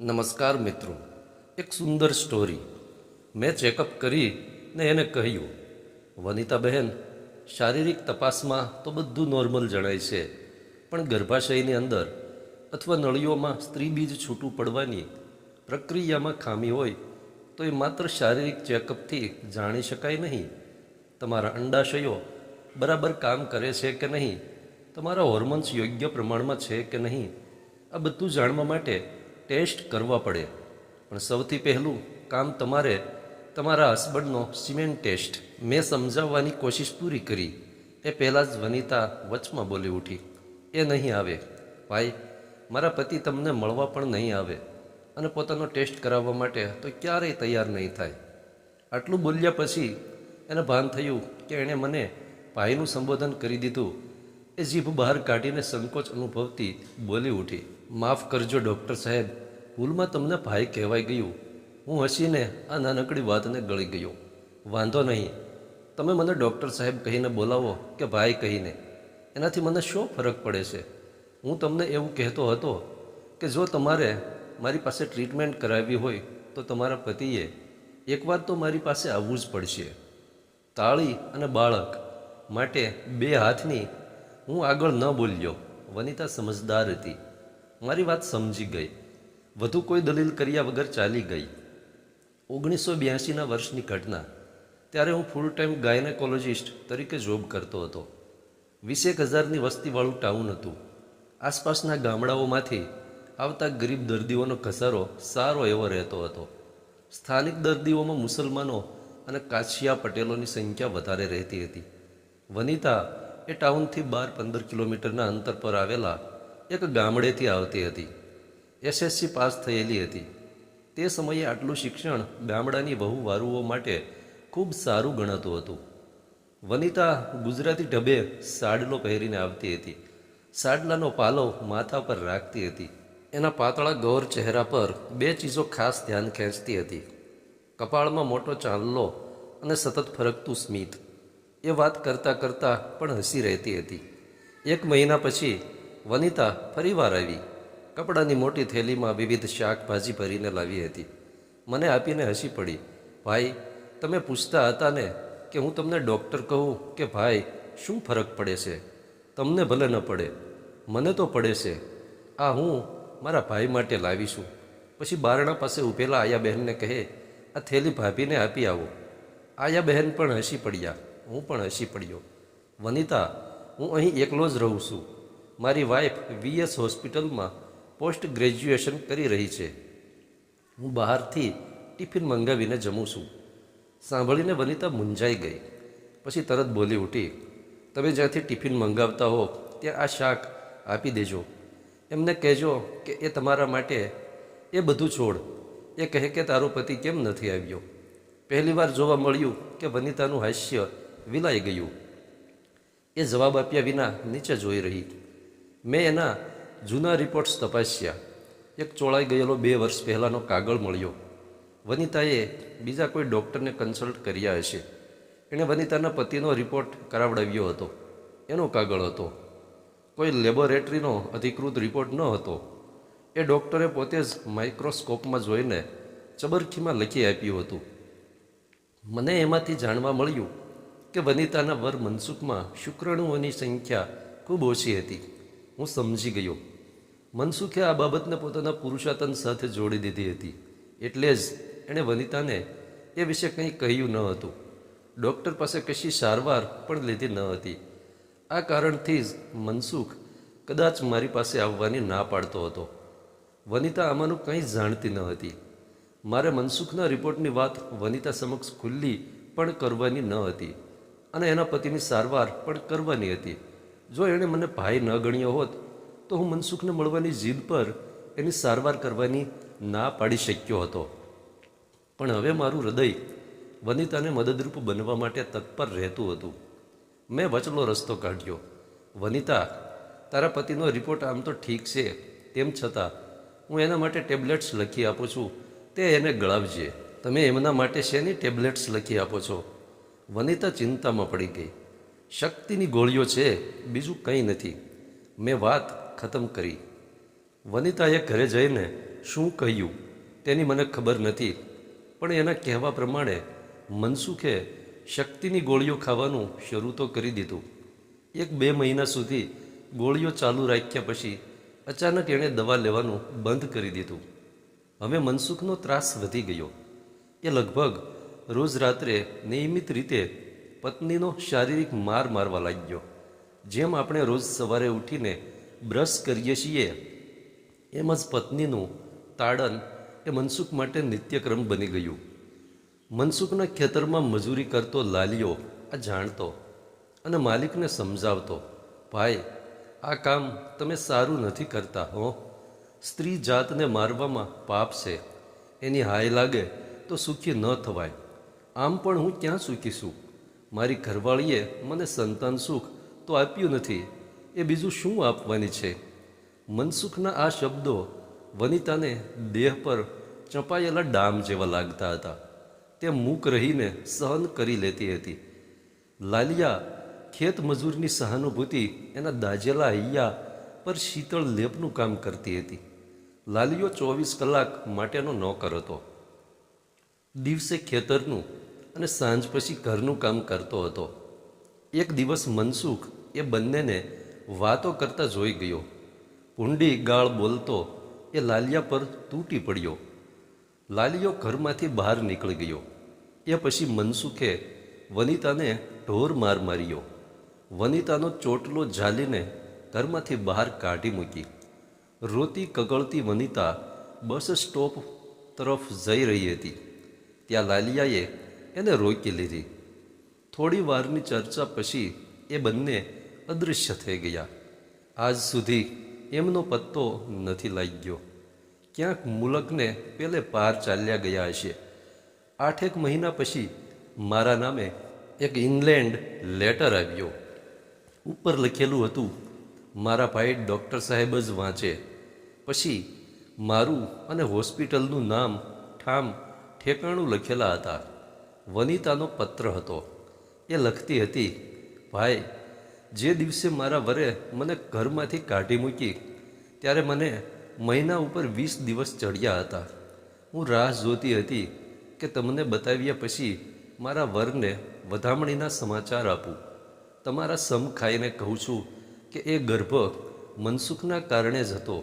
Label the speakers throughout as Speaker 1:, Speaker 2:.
Speaker 1: નમસ્કાર મિત્રો, એક સુંદર સ્ટોરી. મેં ચેકઅપ કરીને એને કહ્યું, વનિતા બહેન, શારીરિક તપાસમાં તો બધું નોર્મલ જણાય છે, પણ ગર્ભાશયની અંદર અથવા નળીઓમાં સ્ત્રી બીજ છૂટું પડવાની પ્રક્રિયામાં ખામી હોય તો એ માત્ર શારીરિક ચેકઅપથી જાણી શકાય નહીં. તમારા અંડાશયો બરાબર કામ કરે છે કે નહીં, તમારા હોર્મોન્સ યોગ્ય પ્રમાણમાં છે કે નહીં, આ બધું જાણવા માટે ટેસ્ટ કરવા પડે. પણ સૌથી પહેલું કામ તમારે તમારા હસબન્ડનો સિમેન્ટ ટેસ્ટ. મેં સમજાવવાની કોશિશ પૂરી કરી એ પહેલાં જ વનિતા વચમાં બોલી ઉઠી, એ નહીં આવે ભાઈ, મારા પતિ તમને મળવા પણ નહીં આવે અને પોતાનો ટેસ્ટ કરાવવા માટે તો ક્યારેય તૈયાર નહીં થાય. આટલું બોલ્યા પછી એને ભાન થયું કે એણે મને ભાઈનું સંબોધન કરી દીધું. એ જીભ બહાર કાઢીને સંકોચ અનુભવતી બોલી ઉઠી, માફ કરજો ડૉક્ટર સાહેબ, ભૂલમાં તમને ભાઈ કહેવાઈ ગયું. હું હસીને આ નાનકડી વાતને ગળી ગયો. વાંધો નહીં, તમે મને ડૉક્ટર સાહેબ કહીને બોલાવો કે ભાઈ કહીને, એનાથી મને શું ફરક પડે છે. હું તમને એવું કહેતો હતો કે જો તમારે મારી પાસે ટ્રીટમેન્ટ કરાવવી હોય તો તમારા પતિએ એકવાર તો મારી પાસે આવવું જ પડશે. તાળી અને બાળક માટે બે હાથની હું આગળ ન બોલ્યો. વનિતા સમજદાર હતી, મારી વાત સમજી ગઈ. વધુ કોઈ દલીલ કર્યા વગર ચાલી ગઈ. 1982ના વર્ષની ઘટના. ત્યારે હું ફૂલ ટાઈમ ગાયનેકોલોજિસ્ટ તરીકે જોબ કરતો હતો. 20,000ની વસ્તીવાળું ટાઉન હતું. આસપાસના ગામડાઓમાંથી આવતા ગરીબ દર્દીઓનો ઘસારો સારો એવો રહેતો હતો. સ્થાનિક દર્દીઓમાં મુસલમાનો અને કાછિયા પટેલોની સંખ્યા વધારે રહેતી હતી. વનિતા એ ટાઉનથી 12-15 કિલોમીટરના અંતર પર આવેલા એક ગામડેથી આવતી હતી. SSC પાસ થયેલી હતી. તે સમયે આટલું શિક્ષણ ગામડાની વહુવારુઓ માટે ખૂબ સારું ગણાતું હતું. વનિતા ગુજરાતી ઢબે સાડલો પહેરીને આવતી હતી. સાડલાનો પાલવ માથા પર રાખતી હતી. એના પાતળા ગૌર ચહેરા પર બે ચીજો ખાસ ધ્યાન ખેંચતી હતી: કપાળમાં મોટો ચાંદલો અને સતત ફરકતું સ્મિત. એ વાત કરતાં કરતાં પણ હસી રહેતી હતી. 1 મહિના પછી વનિતા ફરીવાર આવી. કપડાની મોટી થેલીમાં વિવિધ શાકભાજી ભરીને લાવી હતી. મને આપીને હસી પડી. ભાઈ, તમે પૂછતા હતા ને કે હું તમને ડૉક્ટર કહું કે ભાઈ, શું ફરક પડે છે? તમને ભલે ન પડે, મને તો પડે છે. આ હું મારા ભાઈ માટે લાવીશું. પછી બારણા પાસે ઊભેલા આયા બહેનને કહે, આ થેલી ભાભીને આપી આવો. આયા બહેન પણ હસી પડ્યા. હું પણ હસી પડ્યો. વનિતા, હું અહીં એકલો જ રહું છું. મારી વાઈફ VS હોસ્પિટલમાં પોસ્ટ ગ્રેજ્યુએશન કરી રહી છે. હું બહારથી ટિફિન મંગાવીને જમું છું. સાંભળીને વનિતા મૂંઝાઈ ગઈ. પછી તરત બોલી ઉઠી, તમે જ્યાંથી ટિફિન મંગાવતા હો ત્યાં આ શાક આપી દેજો. એમને કહેજો કે એ તમારા માટે. એ બધું છોડ. એ કહે કે તારો પતિ કેમ નથી આવ્યો? પહેલીવાર જોવા મળ્યું કે વનિતાનું હાસ્ય વિલાઈ ગયું. એ જવાબ આપ્યા વિના નીચે જોઈ રહી. મેં એના જૂના રિપોર્ટ્સ તપાસ્યા. એક ચોળાઈ ગયેલો 2 વર્ષ પહેલાંનો કાગળ મળ્યો. વનિતાએ બીજા કોઈ ડૉક્ટરને કન્સલ્ટ કર્યા હશે. એણે વનિતાના પતિનો રિપોર્ટ કરાવડાવ્યો હતો. એનો કાગળ હતો. કોઈ લેબોરેટરીનો અધિકૃત રિપોર્ટ ન હતો. એ ડૉક્ટરે પોતે જ માઇક્રોસ્કોપમાં જોઈને ચબરખીમાં લખી આપ્યું હતું. મને એમાંથી જાણવા મળ્યું કે વનિતાના વર મનસુખમાં શુક્રાણુઓની સંખ્યા ખૂબ ઓછી હતી. હું સમજી ગયો. મનસુખે આ બાબતને પોતાના પુરુષાતન સાથે જોડી દીધી હતી. એટલે જ એણે વનિતાને એ વિશે કંઈ કહ્યું ન હતું. ડૉક્ટર પાસે કશી સારવાર પણ લીધી ન હતી. આ કારણથી જ મનસુખ કદાચ મારી પાસે આવવાની ના પાડતો હતો. વનિતા આમાંનું કંઈ જ જાણતી ન હતી. મારે મનસુખના રિપોર્ટની વાત વનિતા સમક્ષ ખુલ્લી પણ કરવાની ન હતી અને એના પતિની સારવાર પણ કરવાની હતી. જો એણે મને ભાઈ ન ગણ્યો હોત તો હું મનસુખને મળવાની જીદ પર એની સારવાર કરવાની ના પાડી શક્યો હતો. પણ હવે મારું હૃદય વનિતાને મદદરૂપ બનવા માટે તત્પર રહેતું હતું. મેં વચલો રસ્તો કાઢ્યો. વનિતા, તારા પતિનો રિપોર્ટ આમ તો ઠીક છે, તેમ છતાં હું એના માટે ટેબ્લેટ્સ લખી આપું છું, તે એને ગળાવજે. તમે એમના માટે શેની ટેબ્લેટ્સ લખી આપો છો? વનિતા ચિંતામાં પડી ગઈ. શક્તિની ગોળીઓ છે, બીજું કંઈ નથી. મેં વાત ખતમ કરી. વનિતાએ ઘરે જઈને શું કહ્યું તેની મને ખબર નથી, પણ એના કહેવા પ્રમાણે મનસુખે શક્તિની ગોળીઓ ખાવાનું શરૂ તો કરી દીધું. 1-2 મહિના સુધી ગોળીઓ ચાલુ રાખ્યા પછી અચાનક એણે દવા લેવાનું બંધ કરી દીધું. હવે મનસુખનો ત્રાસ વધી ગયો. એ લગભગ રોજ રાત્રે નિયમિત રીતે પત્નીનો શારીરિક માર મારવા લાગ્યો. જેમ આપણે રોજ સવારે ઉઠીને બ્રશ કરીએ છીએ એમ જ પત્નીનું તાડન એ મનસુખ માટે નિત્યક્રમ બની ગયું. મનસુખના ખેતરમાં મજૂરી કરતો લાલિયો આ જાણતો અને માલિકને સમજાવતો, ભાઈ, આ કામ તમે સારું નથી કરતા હો. સ્ત્રી જાતને મારવામાં પાપ છે. એની હાય લાગે તો સુખી ન થવાય. આમ પણ હું ક્યાં સુખી છું? મારી ઘરવાળીએ મને સંતાન સુખ તો આપ્યું નથી, એ બીજું શું આપવાની છે? મનસુખના આ શબ્દો વનિતાને દેહ પર ચંપાયેલા ડામ જેવા લાગતા હતા. તે મૂક રહીને સહન કરી લેતી હતી. લાલિયા ખેત મજૂરની સહાનુભૂતિ એના દાજેલા હૈયા પર શીતળ લેપનું કામ કરતી હતી. લાલિયો 24 કલાક માટેનો નોકર હતો. દિવસે ખેતરનું અને સાંજ પછી ઘરનું કામ કરતો હતો. એક દિવસ મનસુખ એ બંનેને વાતો કરતા જોઈ ગયો. ભૂંડી ગાળ બોલતો એ લાલિયા પર તૂટી પડ્યો. લાલિયો ઘરમાંથી બહાર નીકળી ગયો. એ પછી મનસુખે વનિતાને ઢોર માર માર્યો. વનિતાનો ચોટલો ઝાલીને ઘરમાંથી બહાર કાઢી મૂકી. રોતી કગળતી વનિતા બસ સ્ટોપ તરફ જઈ રહી હતી. ત્યાં લાલિયાએ એને રોકી લીધી. થોડી વારની ચર્ચા પછી એ બંને અદૃશ્ય થઈ ગયા. આજ સુધી એમનો પત્તો નથી લાગ્યો. ક્યાંક મુલકને પેલે પાર ચાલ્યા ગયા હશે. 8 મહિના પછી મારા નામે એક ઇંગ્લેન્ડ લેટર આવ્યો. ઉપર લખેલું હતું, મારા ભાઈ ડૉક્ટર સાહેબ જ વાંચે. પછી મારું અને હોસ્પિટલનું નામ ઠામ ઠેકાણું લખેલા હતા. વનિતાનો પત્ર હતો. એ લખતી હતી, ભાઈ, જે દિવસે મારા વરે મને ઘરમાંથી કાઢી મૂકી ત્યારે મને મહિના ઉપર 20 દિવસ ચડ્યા હતા. હું રાહ જોતી હતી કે તમને બતાવ્યા પછી મારા વરને વધામણીના સમાચાર આપું. તમારા સમ ખાઈને કહું છું કે એ ગર્ભ મનસુખના કારણે જ હતો,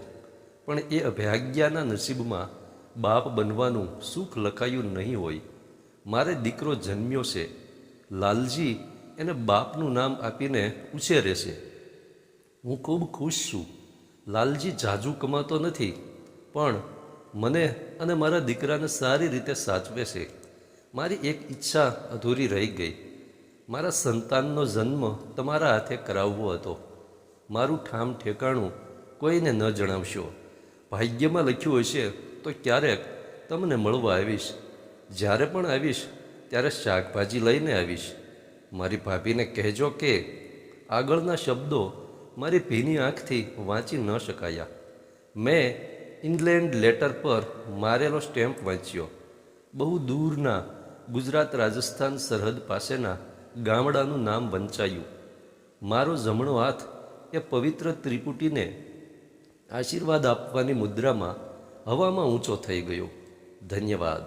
Speaker 1: પણ એ અભાગ્યાના નસીબમાં બાપ બનવાનું સુખ લખાયું નહીં હોય. મારે દીકરો જન્મ્યો છે. લાલજી એને બાપનું નામ આપીને ઉછેરે છે. હું ખૂબ ખુશ છું. લાલજી જાજુ કમાતો નથી, પણ મને અને મારા દીકરાને સારી રીતે સાચવે છે. મારી એક ઈચ્છા અધૂરી રહી ગઈ. મારા સંતાનનો જન્મ તમારા હાથે કરાવવો હતો. મારું ઠામ ઠેકાણું કોઈને ન જણાવશો. ભાગ્યમાં લખ્યું હશે તો ક્યારેક તમને મળવા આવીશ. જ્યારે પણ આવીશ ત્યારે શાકભાજી લઈને આવીશ. મારી ભાભીને કહેજો કે આગળના શબ્દો મારી ભીની આંખથી વાંચી ન શકાયા. મેં ઇંગ્લેન્ડ લેટર પર મારેલો સ્ટેમ્પ વાંચ્યો. બહુ દૂરના ગુજરાત રાજસ્થાન સરહદ પાસેના ગામડાનું નામ વંચાયું. મારો જમણો હાથ એ પવિત્ર ત્રિપુટીને આશીર્વાદ આપવાની મુદ્રામાં હવામાં ઊંચો થઈ ગયો. ધન્યવાદ.